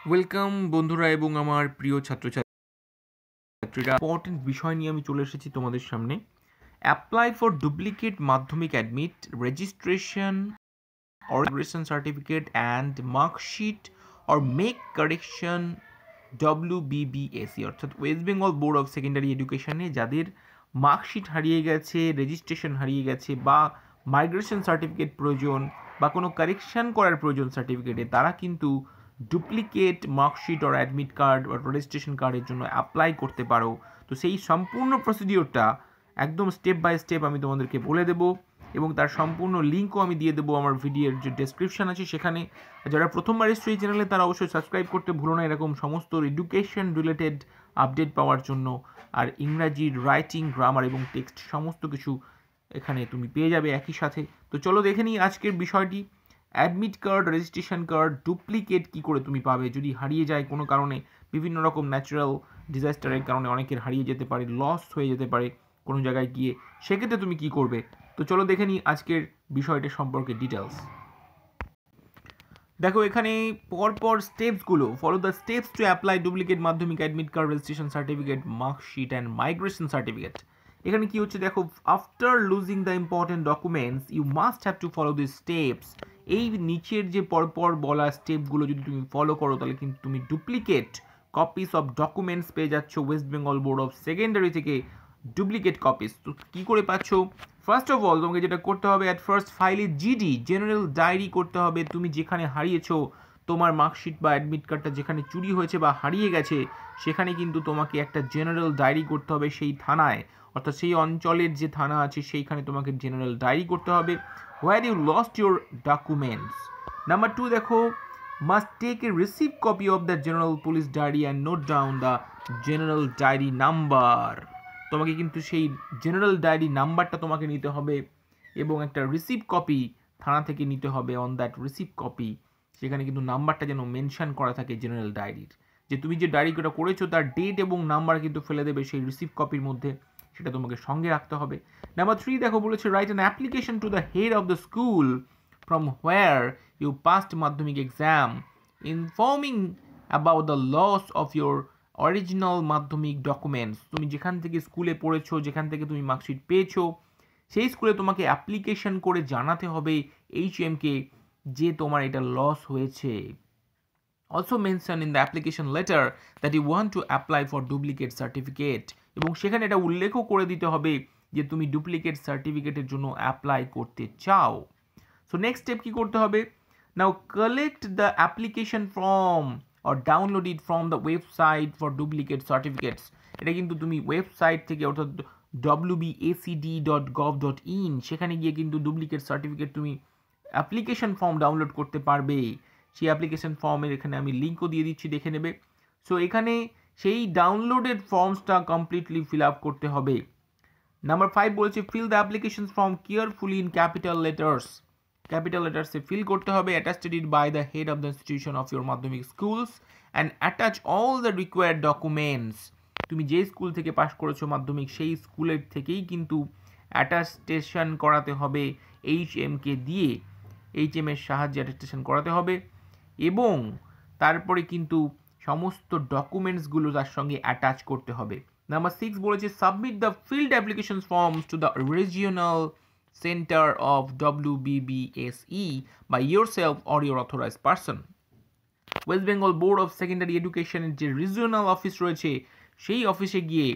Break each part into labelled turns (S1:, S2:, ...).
S1: Welcome বন্ধুরা এবং আমার প্রিয় ছাত্রছাত্রীরা, ইম্পর্টেন্ট বিষয় নিয়ে আমি চলে এসেছি তোমাদের সামনে। Apply for duplicate Madhyamik admit registration or regression certificate and mark sheet or make correction WBBSE অর্থাৎ West Bengal board of secondary এডুকেশনে যাদের মার্কশিট হারিয়ে গেছে, রেজিস্ট্রেশন হারিয়ে গেছে বা মাইগ্রেশন সার্টিফিকেট প্রয়োজন বা কোনো কারেকশন করার প্রয়োজন সার্টিফিকেটে, তারা কিন্তু ডুপ্লিকেট মার্কশিট আর অ্যাডমিট কার্ড বা রেজিস্ট্রেশন কার্ডের জন্য অ্যাপ্লাই করতে পারো। তো সেই সম্পূর্ণ প্রসিডিওরটা একদম স্টেপ বাই স্টেপ আমি তোমাদেরকে বলে দেবো এবং তার সম্পূর্ণ লিঙ্কও আমি দিয়ে দেবো আমার ভিডিওর যে ডেসক্রিপশন আছে সেখানে। যারা প্রথমবার এসছে এই চ্যানেলে তারা অবশ্যই সাবস্ক্রাইব করতে ভুলো না, এরকম সমস্ত এডুকেশন রিলেটেড আপডেট পাওয়ার জন্য। আর ইংরাজি রাইটিং, গ্রামার এবং টেক্সট সমস্ত কিছু এখানে তুমি পেয়ে যাবে একই সাথে। তো চলো দেখে নিই আজকের বিষয়টি। Admit card, registration card duplicate কী করে তুমি পাবে যদি হারিয়ে যায় কোনো কারণে। বিভিন্ন রকম ন্যাচারাল ডিজাস্টারের কারণে অনেকের হারিয়ে যেতে পারে, লস হয়ে যেতে পারে কোনো জায়গায় গিয়ে, সেক্ষেত্রে তুমি কি করবে। তো চলো দেখে নিই আজকের বিষয়টা সম্পর্কে ডিটেলস। দেখো এখানে পরপর স্টেপসগুলো, follow the steps to apply duplicate Madhyamik admit card, registration certificate, marksheet and migration certificate. এখানে কি হচ্ছে দেখো, after losing the important documents you must have to follow this steps. এই নিচের যে পরপর বলা স্টেপগুলো যদি তুমি ফলো করো তাহলে কিন্তু তুমি ডুপ্লিকেট কপিস অফ ডকুমেন্টস পেয়ে যাচ্ছ West Bengal board of secondary থেকে। ডুপ্লিকেট কপিস তো কী করে পাচ্ছ? ফার্স্ট অফ অল তোমাকে যেটা করতে হবে, অ্যাট ফার্স্ট ফাইলে জিডি জেনারেল ডায়েরি করতে হবে। তুমি যেখানে হারিয়েছো, তোমার মার্কশিট বা অ্যাডমিট কার্ডটা যেখানে চুরি হয়েছে বা হারিয়ে গেছে, সেখানে কিন্তু তোমাকে একটা জেনারেল ডায়েরি করতে হবে সেই থানায়, অর্থাৎ সেই অঞ্চলের যে থানা আছে সেইখানে তোমাকে জেনারেল ডায়েরি করতে হবে where you lost your documents. Number 2 দেখো, must take a receive copy of the general police diary and note down the general diary number. তোমাকে কিন্তু সেই জেনারেল ডায়েরি নাম্বারটা তোমাকে নিতে হবে এবং একটা রিসিভ কপি থানা থেকে নিতে হবে। অন দ্যাট রিসিভ কপি সেখানে কিন্তু নাম্বারটা যেন মেনশন করা থাকে জেনারেল ডায়েরির, যে তুমি যে ডায়েরিটা করেছো তার ডেট এবং নাম্বার কিন্তু ফেলে দেবে সেই রিসিভ কপির মধ্যে, সেটা তোমাকে সঙ্গে রাখতে হবে। নাম্বার 3 দেখো বলেছে, write an application to the head of the school from where you passed Madhyamik exam informing about the loss of your original Madhyamik documents. তুমি যেখান থেকে স্কুলে পড়েছো, যেখান থেকে তুমি মার্কশিট পেয়েছো, সেই স্কুলে তোমাকে অ্যাপ্লিকেশন করে জানাতে হবে HMকে যে তোমার এটা লস হয়েছে। Also mention in the application letter that you want to apply for duplicate certificate, এবং সেখানে এটা উল্লেখও করে দিতে হবে যে তুমি ডুপ্লিকেট সার্টিফিকেটের জন্য অ্যাপ্লাই করতে চাও। সো নেক্সট স্টেপ কী করতে হবে? Now collect the application form or download it from the website for duplicate certificates। এটা কিন্তু তুমি ওয়েবসাইট থেকে অর্থাৎ wbacd.gov.in সেখানে গিয়ে কিন্তু ডুপ্লিকেট সার্টিফিকেট তুমি অ্যাপ্লিকেশন ফর্ম ডাউনলোড করতে পারবে। সেই অ্যাপ্লিকেশন ফর্মের এখানে আমি লিঙ্কও দিয়ে দিচ্ছি, দেখে নেবে। সো এখানে সেই ডাউনলোডেড ফর্মসটা কমপ্লিটলি ফিল আপ করতে হবে। নাম্বার 5 বলছে, fill the application form carefully in capital letters. Capital লেটার্সে ফিল করতে হবে, attached it by the head of the institution of your Madhyamik schools and attach all the required documents. তুমি যে school থেকে পাশ করেছো মাধ্যমিক, সেই স্কুলের থেকেই কিন্তু অ্যাটাস্টেশন করাতে হবে HMকে দিয়ে, HM এর সাহায্যে অ্যাটাস্টেশন করাতে হবে এবং তারপরে কিন্তু সমস্ত ডকুমেন্টসগুলো তার সঙ্গে অ্যাটাচ করতে হবে। নাম্বার 6 বলেছে, submit the field application forms to the regional centre of WBBSE by yourself or your authorized person। West Bengal board of secondary এডুকেশনের যে রিজিওনাল অফিস রয়েছে সেই অফিসে গিয়ে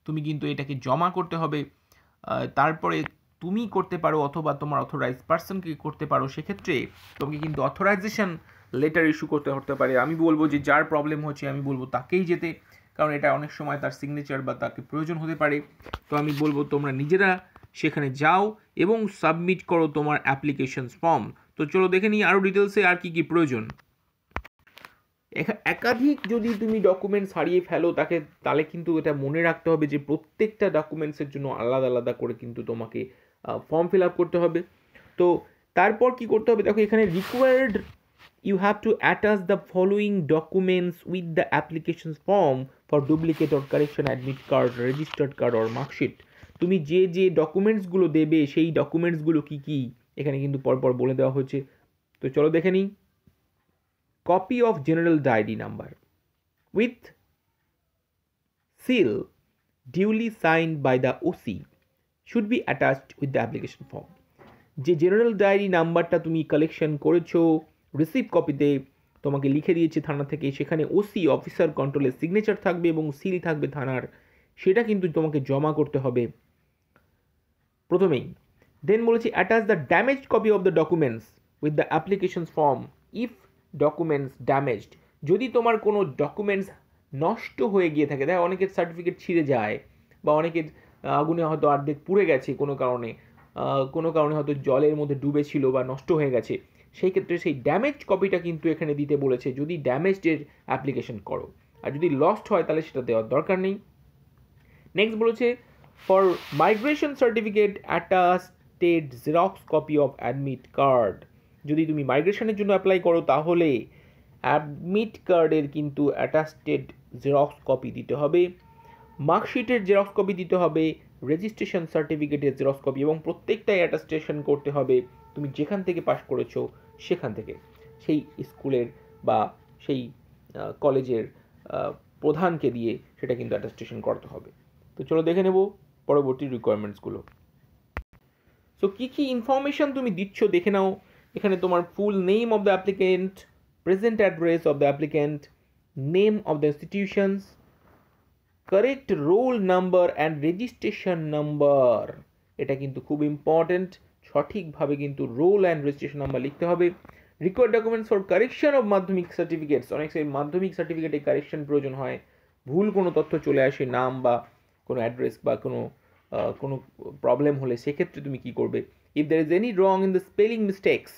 S1: তুমি কিন্তু এটাকে জমা করতে হবে। তারপরে তুমি করতে পারো অথবা তোমার অথরাইজড পার্সনকে করতে পারো। সেক্ষেত্রে তোমাকে কিন্তু অথরাইজেশন লেটার ইস্যু করতে হতে পারে। আমি বলবো যে যার প্রবলেম হচ্ছে আমি বলবো তাকেই যেতে, কারণ এটা অনেক সময় তার সিগনেচার বা তাকে প্রয়োজন হতে পারে। তো আমি বলবো তোমরা নিজেরা সেখানে যাও এবং সাবমিট করো তোমার অ্যাপ্লিকেশন ফর্ম। তো চলো দেখে নিই আরও ডিটেলসে আর কি কি প্রয়োজন। একাধিক যদি তুমি ডকুমেন্টস হারিয়ে ফেলো তাহলে কিন্তু এটা মনে রাখতে হবে যে প্রত্যেকটা ডকুমেন্টসের জন্য আলাদা আলাদা করে কিন্তু তোমাকে ফর্ম ফিল আপ করতে হবে। তো তারপর কি করতে হবে দেখো, এখানে required you have to attach the following documents with the application form for duplicate or correction admit card, registered card or marksheet. তুমি যে যে ডকুমেন্টসগুলো দেবে সেই ডকুমেন্টসগুলো কী কী এখানে কিন্তু পরপর বলে দেওয়া হয়েছে। তো চলো দেখে নিই। copy of general diary number with seal duly signed by the OC should be attached with the application form. যে জেনারেল ডায়েরি নাম্বারটা তুমি কালেকশন করেছো রিসিভ কপিতে তোমাকে লিখে দিয়েছে থানা থেকে, সেখানে ওসি অফিসার কন্ট্রোলের সিগনেচার থাকবে এবং সিল থাকবে থানার, সেটা কিন্তু তোমাকে জমা করতে হবে প্রথমেই। দেন বলেছি attach the damaged copy of the documents with the application form if documents damaged. যদি তোমার কোনো ডকুমেন্টস নষ্ট হয়ে গিয়ে থাকে, দেখ অনেকের সার্টিফিকেট ছিঁড়ে যায় বা অনেকের আগুনে হয়তো অর্ধেক পুড়ে গেছে কোনো কারণে হয়তো জলের মধ্যে ডুবেছিল বা নষ্ট হয়ে গেছে, সেই ক্ষেত্রে সেই ড্যামেজ কপিটা কিন্তু এখানে দিতে বলেছে যদি ড্যামেজডের অ্যাপ্লিকেশন করো, আর যদি লস্ট হয় তাহলে সেটা দেওয়ার দরকার নেই। নেক্সট বলেছে for migration certificate attested xerox copy of admit card. যদি তুমি মাইগ্রেশনের জন্য অ্যাপ্লাই করো তাহলে অ্যাডমিট কার্ডের কিন্তু অ্যাটাস্টেড জেরক্স কপি দিতে হবে, মার্কশিটের জেরক্স কপি দিতে হবে, রেজিস্ট্রেশন সার্টিফিকেটের জেরক্স কপি, এবং প্রত্যেকটাই অ্যাটাস্টেশন করতে হবে তুমি যেখান থেকে পাস করেছো সেখান থেকে, সেই স্কুলের বা সেই কলেজের প্রধানকে দিয়ে সেটা কিন্তু অ্যাটাস্টেশন করতে হবে। তো চলো দেখে নেব পরবর্তী রিকোয়ারমেন্টসগুলো। সো কী কী ইনফরমেশন তুমি দিচ্ছ দেখে নাও। এখানে তোমার full name of the applicant, present address of the applicant, name of the institutions, correct roll number and registration number. এটা কিন্তু খুব ইম্পর্টেন্ট, সঠিকভাবে কিন্তু রোল অ্যান্ড রেজিস্ট্রেশন নাম্বার লিখতে হবে। Required documents for correction of মাধ্যমিক সার্টিফিকেটস। অনেক মাধ্যমিক সার্টিফিকেটে কারেকশন প্রয়োজন হয়, ভুল কোনো তথ্য চলে আসে, নাম বা কোনো অ্যাড্রেস বা কোনো প্রবলেম হলে সেক্ষেত্রে তুমি কী করবে। If there is any wrong in the spelling mistakes,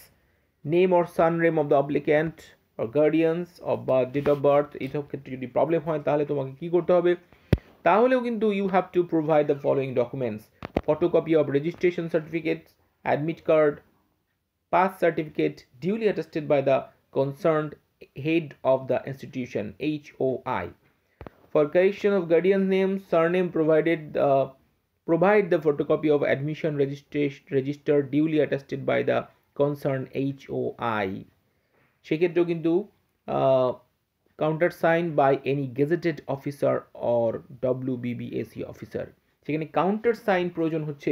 S1: name or surname of the applicant or guardians of বা ডেট অফ বার্থ, এইসব ক্ষেত্রে যদি প্রবলেম হয় তাহলে তোমাকে কী করতে হবে, তাহলেও কিন্তু you have to provide the following documents: photocopy of registration certificate, admit card, pass certificate duly attested by the concerned head of the institution HOI. For correction of guardian name, surname provide the photocopy of admission register duly attested by the concerned HOI. সেক্ষেত্রেও কিন্তু countersigned by any gazetted officer or WBBAC officer. সেখানে counter প্রয়োজন হচ্ছে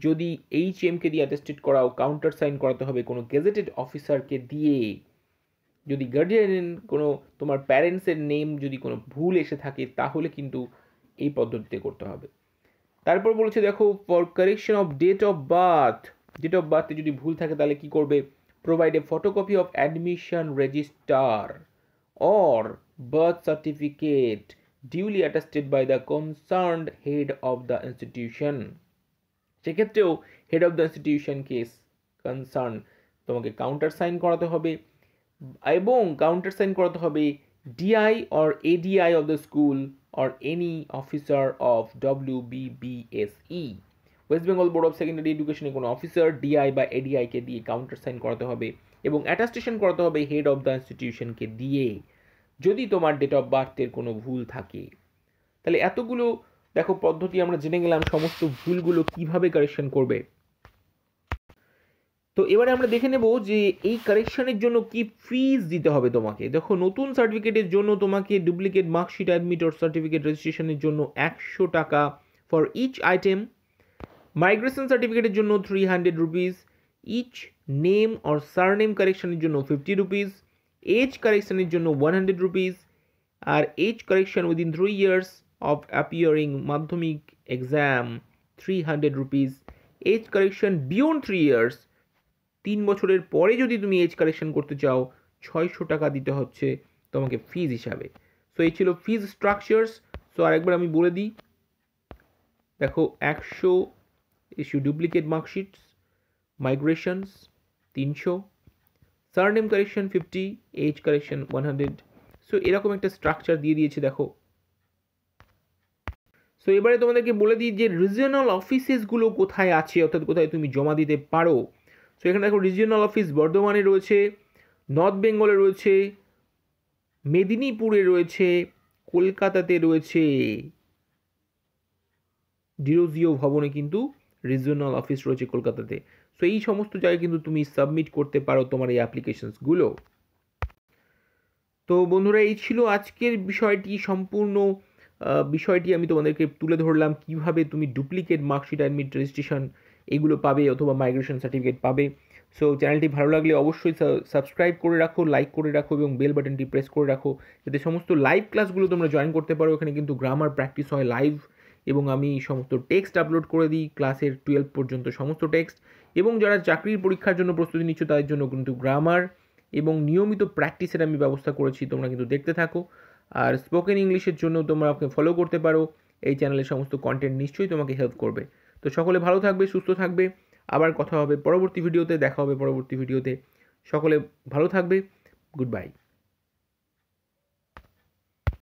S1: যদি HM-কে দিয়ে attested করাও, counter sign করাতে হবে কোনো গেজেটেড অফিসারকে দিয়ে। যদি গার্ডিয়ান কোনো তোমার প্যারেন্টসের নেম যদি কোনো ভুল এসে থাকে তাহলে কিন্তু এই পদ্ধতিতে করতে হবে। তারপর বলছে দেখো for correction of date of বার্থে যদি ভুল থাকে তাহলে কি করবে, provide a photocopy of admission register or birth certificate duly attested by the concerned head of the institution. সেক্ষেত্রেও head of the institution case concern তোমাকে কাউন্টার সাইন করাতে হবে, এবং কাউন্টার সাইন করাতে হবে DI or ADI of the school or any officer of WBBSE, West Bengal board of secondary এডুকেশনের কোনো officer DI বা এডিআইকে দিয়ে কাউন্টার সাইন করাতে হবে, এবং অ্যাটাস্টেশন করাতে হবে হেড অফ দ্য ইনস্টিটিউশনকে দিয়ে যদি তোমার ডেট অফ বার্থের কোনো ভুল থাকে। তাহলে এতগুলো দেখো পদ্ধতি আমরা জেনে গেলাম সমস্ত ভুলগুলো কিভাবে কারেকশন করবে। তো এবারে আমরা দেখে নেব যে এই কারেকশনের জন্য কি ফিজ দিতে হবে তোমাকে। দেখো নতুন সার্টিফিকেটের জন্য তোমাকে duplicate marksheet, admit or certificate রেজিস্ট্রেশনের জন্য 100 টাকা ফর ইচ আইটেম, মাইগ্রেশন সার্টিফিকেটের জন্য 300 rupees, each name or surname কারেকশনের জন্য 50 রুপিস, এজ কারেকশনের জন্য 100 রুপিস, আর age correction within 3 years of appearing Madhyamik exam 300 rupees, age correction beyond 3 years 3 বছরের পরে যদি তুমি এজ কারেকশন করতে চাও 600 টাকা দিতে হচ্ছে তোমাকে ফিজ হিসাবে। সো এই ছিল ফিজ স্ট্রাকচার্স। সো আরেকবার আমি বলে দিই, দেখো 100 issue duplicate marksheets, migrations 300, surname correction 50, age correction 100। So এরকম একটা স্ট্রাকচার দিয়ে দিয়েছে দেখো। সো এবারে তোমাদেরকে বলে দিই যে রিজিওনাল অফিসেসগুলো কোথায় আছে, অর্থাৎ কোথায় তুমি জমা দিতে পারো। সো এখানে দেখো রিজিওনাল অফিস বর্ধমানে রয়েছে, নর্থ বেঙ্গলে রয়েছে, মেদিনীপুরে রয়েছে, কলকাতাতে রয়েছে, ডিরোজিও ভবনে কিন্তু রিজিওনাল অফিস রয়েছে কলকাতাতে। সো এই সমস্ত জায়গায় কিন্তু তুমি সাবমিট করতে পারো তোমার এই অ্যাপ্লিকেশনসগুলো। তো বন্ধুরা এই ছিল আজকের বিষয়টি, সম্পূর্ণ বিষয়টি আমি তোমাদেরকে তুলে ধরলাম কিভাবে তুমি ডুপ্লিকেট মার্কশিট, অ্যাডমিট, রেজিস্ট্রেশন এগুলো পাবে অথবা মাইগ্রেশন সার্টিফিকেট পাবে। সো চ্যানেলটি ভালো লাগলে অবশ্যই সাবস্ক্রাইব করে রাখো, লাইক করে রাখো এবং বেল বাটনটি প্রেস করে রাখো, যাতে সমস্ত লাইভ ক্লাসগুলো তোমরা জয়েন করতে পারো। এখানে কিন্তু গ্রামার প্র্যাকটিস হয় লাইভ এবং আমি সমস্ত টেক্সট আপলোড করে দিই, ক্লাসের 12 পর্যন্ত সমস্ত টেক্সট। এবং যারা চাকরির পরীক্ষার জন্য প্রস্তুতি নিচ্ছ তাদের জন্য কিন্তু গ্রামার এবং নিয়মিত প্র্যাকটিসের আমি ব্যবস্থা করেছি, তোমরা কিন্তু দেখতে থাকো। আর স্পোকেন ইংলিশের জন্য তোমরা আমাকে ফলো করতে পারো, এই চ্যানেলের সমস্ত কন্টেন্ট নিশ্চয়ই তোমাকে হেল্প করবে। তো সকলে ভালো থাকবে, সুস্থ থাকবে, আবার কথা হবে পরবর্তী ভিডিওতে, দেখা হবে পরবর্তী ভিডিওতে। সকলে ভালো থাকবে, গুড বাই।